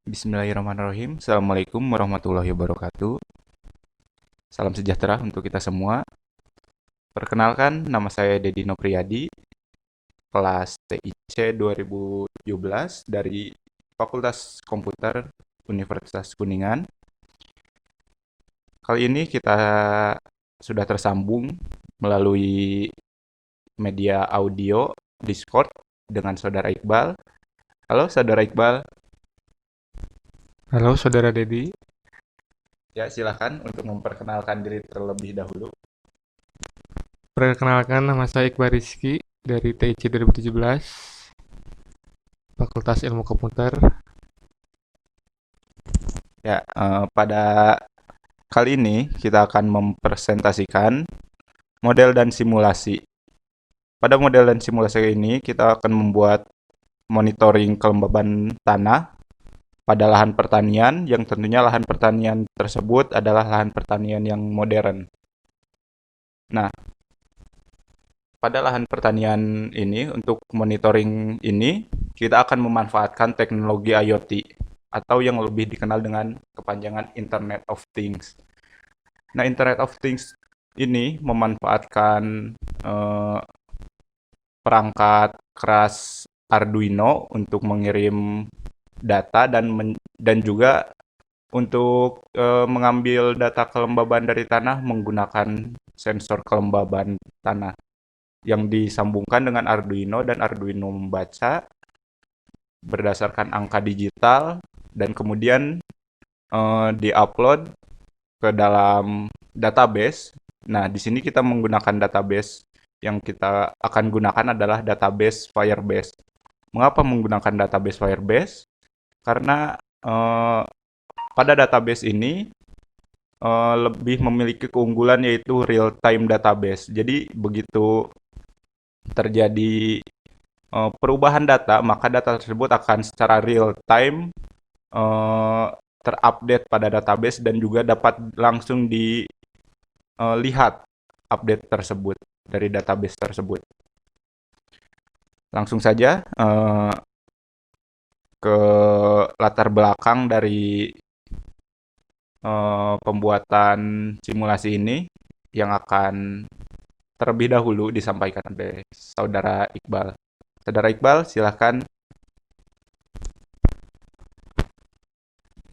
Bismillahirrahmanirrahim. Assalamualaikum warahmatullahi wabarakatuh. Salam sejahtera untuk kita semua. Perkenalkan, nama saya Dedi Nopriyadi, kelas TIC 2017 dari Fakultas Komputer Universitas Kuningan. Kali ini kita sudah tersambung melalui media audio Discord dengan Saudara Iqbal. Halo Saudara Iqbal. Halo Saudara Dedi. Ya, silakan untuk memperkenalkan diri terlebih dahulu. Perkenalkan, nama saya Iqbal Rizky dari TIC 2017, Fakultas Ilmu Komputer. Ya, pada kali ini kita akan mempresentasikan model dan simulasi. Pada model dan simulasi ini kita akan membuat monitoring kelembaban tanah pada lahan pertanian yang tentunya lahan pertanian tersebut adalah lahan pertanian yang modern. Nah, pada lahan pertanian ini untuk monitoring ini kita akan memanfaatkan teknologi IoT atau yang lebih dikenal dengan kepanjangan Internet of Things. Nah, Internet of Things ini memanfaatkan perangkat keras Arduino untuk mengirim data dan juga untuk mengambil data kelembaban dari tanah menggunakan sensor kelembaban tanah yang disambungkan dengan Arduino dan Arduino membaca berdasarkan angka digital dan kemudian diupload ke dalam database. Nah, di sini kita menggunakan database yang kita akan gunakan adalah database Firebase. Mengapa menggunakan database Firebase? Karena pada database ini lebih memiliki keunggulan yaitu real-time database. Jadi begitu terjadi perubahan data, maka data tersebut akan secara real-time terupdate pada database dan juga dapat langsung dilihat update tersebut dari database tersebut. Langsung saja ke latar belakang dari pembuatan simulasi ini yang akan terlebih dahulu disampaikan oleh Saudara Iqbal. Saudara Iqbal, silakan.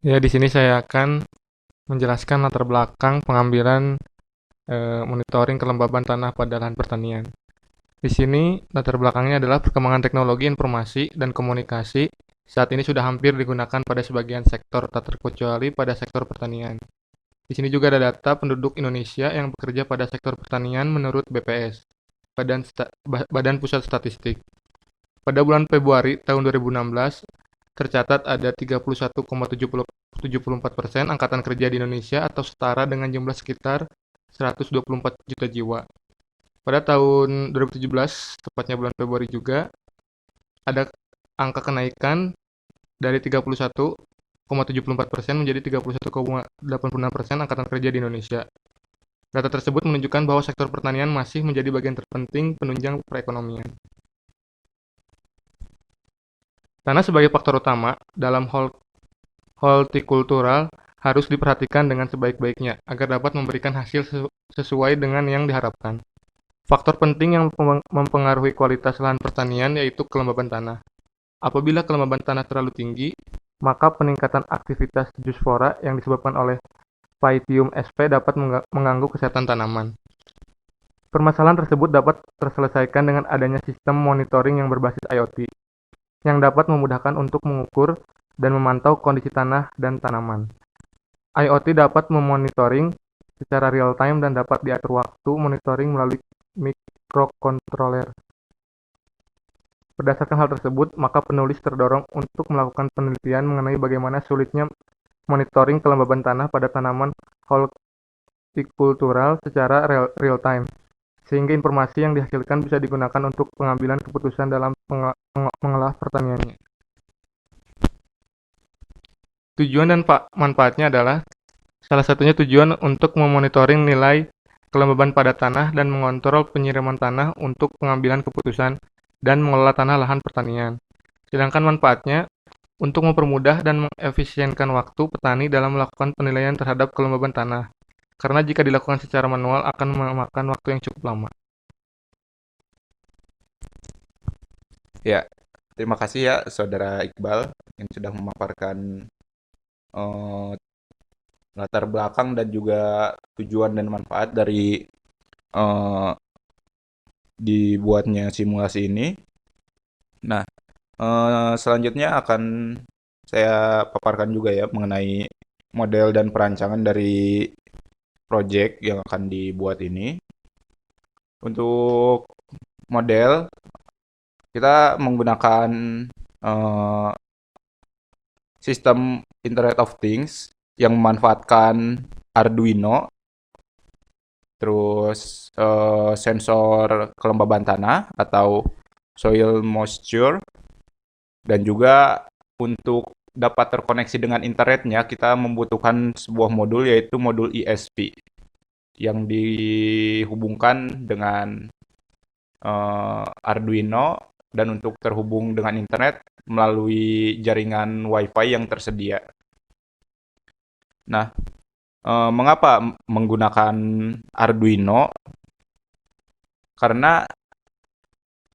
Ya, di sini saya akan menjelaskan latar belakang pengambilan monitoring kelembaban tanah pada lahan pertanian. Di sini latar belakangnya adalah perkembangan teknologi informasi dan komunikasi saat ini sudah hampir digunakan pada sebagian sektor, tak terkecuali pada sektor pertanian. Di sini juga ada data penduduk Indonesia yang bekerja pada sektor pertanian menurut BPS, Badan Pusat Statistik. Pada bulan Februari tahun 2016, tercatat ada 31,74% angkatan kerja di Indonesia atau setara dengan jumlah sekitar 124 juta jiwa. Pada tahun 2017, tepatnya bulan Februari juga, ada angka kenaikan dari 31,74% menjadi 31,86% angkatan kerja di Indonesia. Data tersebut menunjukkan bahwa sektor pertanian masih menjadi bagian terpenting penunjang perekonomian. Tanah sebagai faktor utama dalam hortikultural harus diperhatikan dengan sebaik-baiknya agar dapat memberikan hasil sesuai dengan yang diharapkan. Faktor penting yang mempengaruhi kualitas lahan pertanian yaitu kelembaban tanah. Apabila kelembaban tanah terlalu tinggi, maka peningkatan aktivitas zoospora yang disebabkan oleh Pythium sp dapat mengganggu kesehatan tanaman. Permasalahan tersebut dapat terselesaikan dengan adanya sistem monitoring yang berbasis IoT, yang dapat memudahkan untuk mengukur dan memantau kondisi tanah dan tanaman. IoT dapat memonitoring secara real-time dan dapat diatur waktu monitoring melalui microcontroller. Berdasarkan hal tersebut, maka penulis terdorong untuk melakukan penelitian mengenai bagaimana sulitnya monitoring kelembaban tanah pada tanaman hortikultural secara real-time, sehingga informasi yang dihasilkan bisa digunakan untuk pengambilan keputusan dalam mengolah pertaniannya. Tujuan dan manfaatnya adalah salah satunya tujuan untuk memonitoring nilai kelembaban pada tanah dan mengontrol penyiraman tanah untuk pengambilan keputusan dan mengelola tanah lahan pertanian. Sedangkan manfaatnya untuk mempermudah dan mengefisienkan waktu petani dalam melakukan penilaian terhadap kelembaban tanah. Karena jika dilakukan secara manual akan memakan waktu yang cukup lama. Ya, terima kasih ya Saudara Iqbal yang sudah memaparkan eh, latar belakang dan juga tujuan dan manfaat dari eh, dibuatnya simulasi ini. Nah, selanjutnya akan saya paparkan juga ya mengenai model dan perancangan dari project yang akan dibuat ini. Untuk model, kita menggunakan eh, sistem Internet of Things yang memanfaatkan Arduino, terus sensor kelembaban tanah atau soil moisture, dan juga untuk dapat terkoneksi dengan internetnya kita membutuhkan sebuah modul yaitu modul ESP yang dihubungkan dengan Arduino dan untuk terhubung dengan internet melalui jaringan Wi-Fi yang tersedia. Nah, mengapa menggunakan Arduino? Karena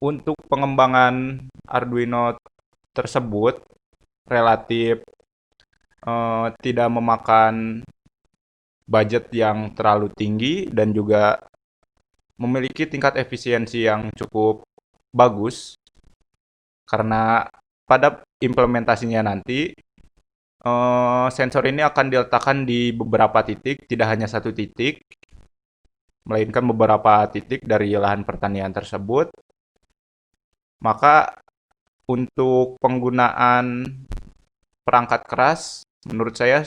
untuk pengembangan Arduino tersebut relatif tidak memakan budget yang terlalu tinggi dan juga memiliki tingkat efisiensi yang cukup bagus karena pada implementasinya nanti sensor ini akan diletakkan di beberapa titik, tidak hanya satu titik, melainkan beberapa titik dari lahan pertanian tersebut. Maka untuk penggunaan perangkat keras, menurut saya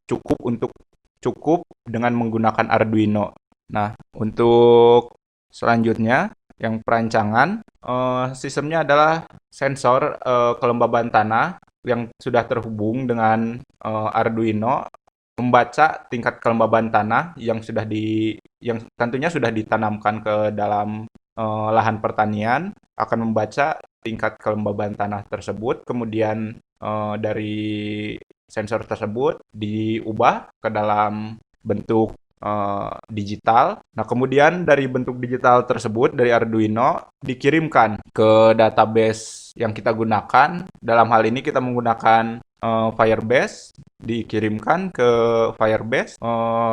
cukup dengan menggunakan Arduino. Nah, untuk selanjutnya yang perancangan, sistemnya adalah sensor kelembaban tanah yang sudah terhubung dengan Arduino membaca tingkat kelembaban tanah yang tentunya sudah ditanamkan ke dalam lahan pertanian, akan membaca tingkat kelembaban tanah tersebut, kemudian dari sensor tersebut diubah ke dalam bentuk digital. Nah, kemudian dari bentuk digital tersebut dari Arduino dikirimkan ke database yang kita gunakan. Dalam hal ini kita menggunakan Firebase, dikirimkan ke Firebase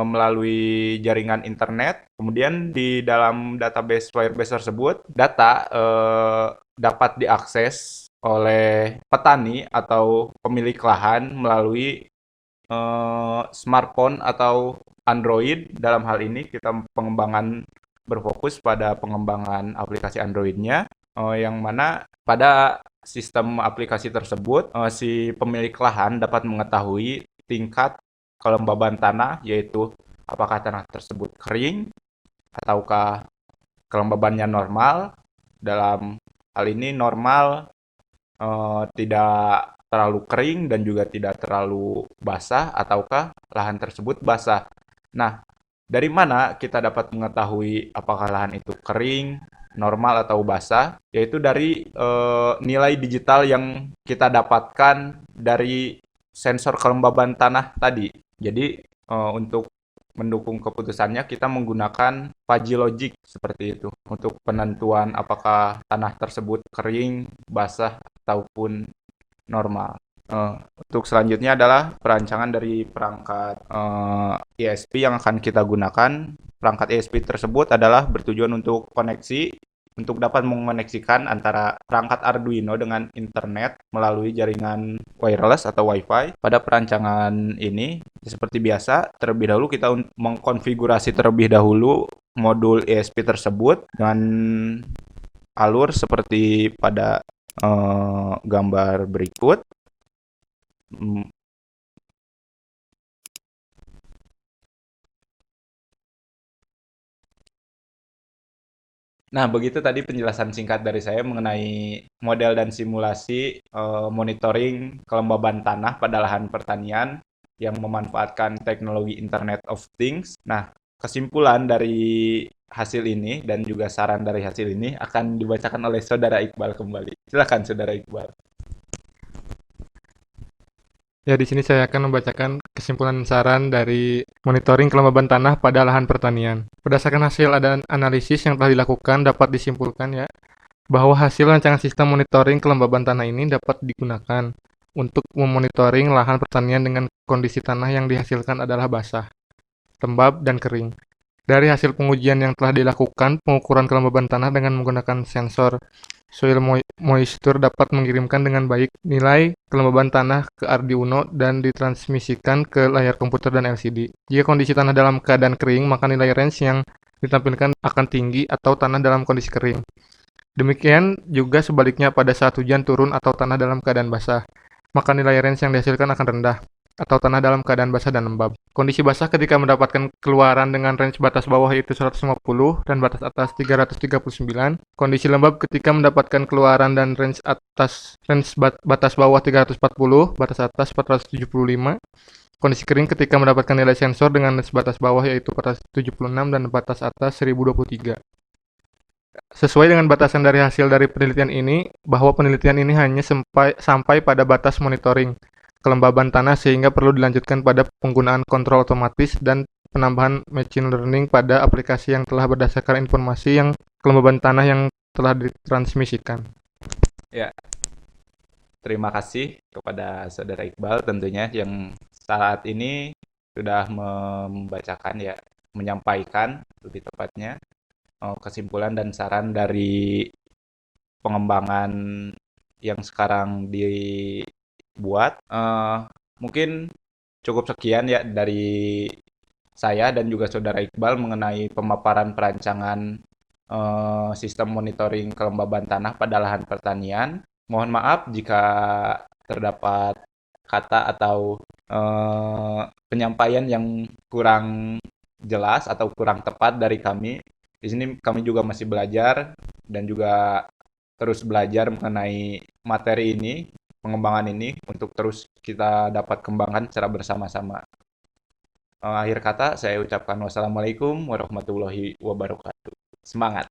melalui jaringan internet. Kemudian di dalam database Firebase tersebut, data dapat diakses oleh petani atau pemilik lahan melalui smartphone atau Android. Dalam hal ini kita pengembangan berfokus pada pengembangan aplikasi Android-nya, yang mana pada sistem aplikasi tersebut si pemilik lahan dapat mengetahui tingkat kelembaban tanah, yaitu apakah tanah tersebut kering ataukah kelembabannya normal. Dalam hal ini normal tidak terlalu kering dan juga tidak terlalu basah, ataukah lahan tersebut basah. Nah, dari mana kita dapat mengetahui apakah lahan itu kering, normal atau basah? Yaitu dari nilai digital yang kita dapatkan dari sensor kelembaban tanah tadi. Jadi untuk mendukung keputusannya kita menggunakan fuzzy logic seperti itu untuk penentuan apakah tanah tersebut kering, basah ataupun normal. Untuk selanjutnya adalah perancangan dari perangkat ESP yang akan kita gunakan. Perangkat ESP tersebut adalah bertujuan untuk koneksi, untuk dapat mengoneksikan antara perangkat Arduino dengan internet melalui jaringan wireless atau Wi-Fi. Pada perancangan ini, seperti biasa, terlebih dahulu kita mengkonfigurasi terlebih dahulu modul ESP tersebut dengan alur seperti pada gambar berikut. Nah, begitu tadi penjelasan singkat dari saya mengenai model dan simulasi monitoring kelembaban tanah pada lahan pertanian yang memanfaatkan teknologi Internet of Things. Nah, kesimpulan dari hasil ini dan juga saran dari hasil ini akan dibacakan oleh Saudara Iqbal kembali. Silakan Saudara Iqbal. Ya, di sini saya akan membacakan kesimpulan saran dari monitoring kelembaban tanah pada lahan pertanian. Berdasarkan hasil dan analisis yang telah dilakukan, dapat disimpulkan ya, bahwa hasil rancangan sistem monitoring kelembaban tanah ini dapat digunakan untuk memonitoring lahan pertanian dengan kondisi tanah yang dihasilkan adalah basah, lembab, dan kering. Dari hasil pengujian yang telah dilakukan, pengukuran kelembaban tanah dengan menggunakan sensor soil moisture dapat mengirimkan dengan baik nilai kelembaban tanah ke Arduino dan ditransmisikan ke layar komputer dan LCD. Jika kondisi tanah dalam keadaan kering, maka nilai range yang ditampilkan akan tinggi atau tanah dalam kondisi kering. Demikian juga sebaliknya pada saat hujan turun atau tanah dalam keadaan basah, maka nilai range yang dihasilkan akan rendah atau tanah dalam keadaan basah dan lembab. Kondisi basah ketika mendapatkan keluaran dengan range batas bawah yaitu 150 dan batas atas 339. Kondisi lembab ketika mendapatkan keluaran dan range atas batas bawah 340, batas atas 475. Kondisi kering ketika mendapatkan nilai sensor dengan range batas bawah yaitu 476 dan batas atas 1023. Sesuai dengan batasan dari hasil dari penelitian ini, bahwa penelitian ini hanya sampai pada batas monitoring kelembaban tanah sehingga perlu dilanjutkan pada penggunaan kontrol otomatis dan penambahan machine learning pada aplikasi yang telah berdasarkan informasi yang kelembaban tanah yang telah ditransmisikan. Ya, terima kasih kepada Saudara Iqbal tentunya yang saat ini sudah membacakan ya, menyampaikan lebih tepatnya kesimpulan dan saran dari pengembangan yang sekarang dibuat. Mungkin cukup sekian ya dari saya dan juga Saudara Iqbal mengenai pemaparan perancangan sistem monitoring kelembaban tanah pada lahan pertanian. Mohon maaf jika terdapat kata atau penyampaian yang kurang jelas atau kurang tepat dari kami. Di sini kami juga masih belajar dan juga terus belajar mengenai materi ini, pengembangan ini untuk terus kita dapat kembangkan secara bersama-sama. Akhir kata saya ucapkan wassalamualaikum warahmatullahi wabarakatuh. Semangat!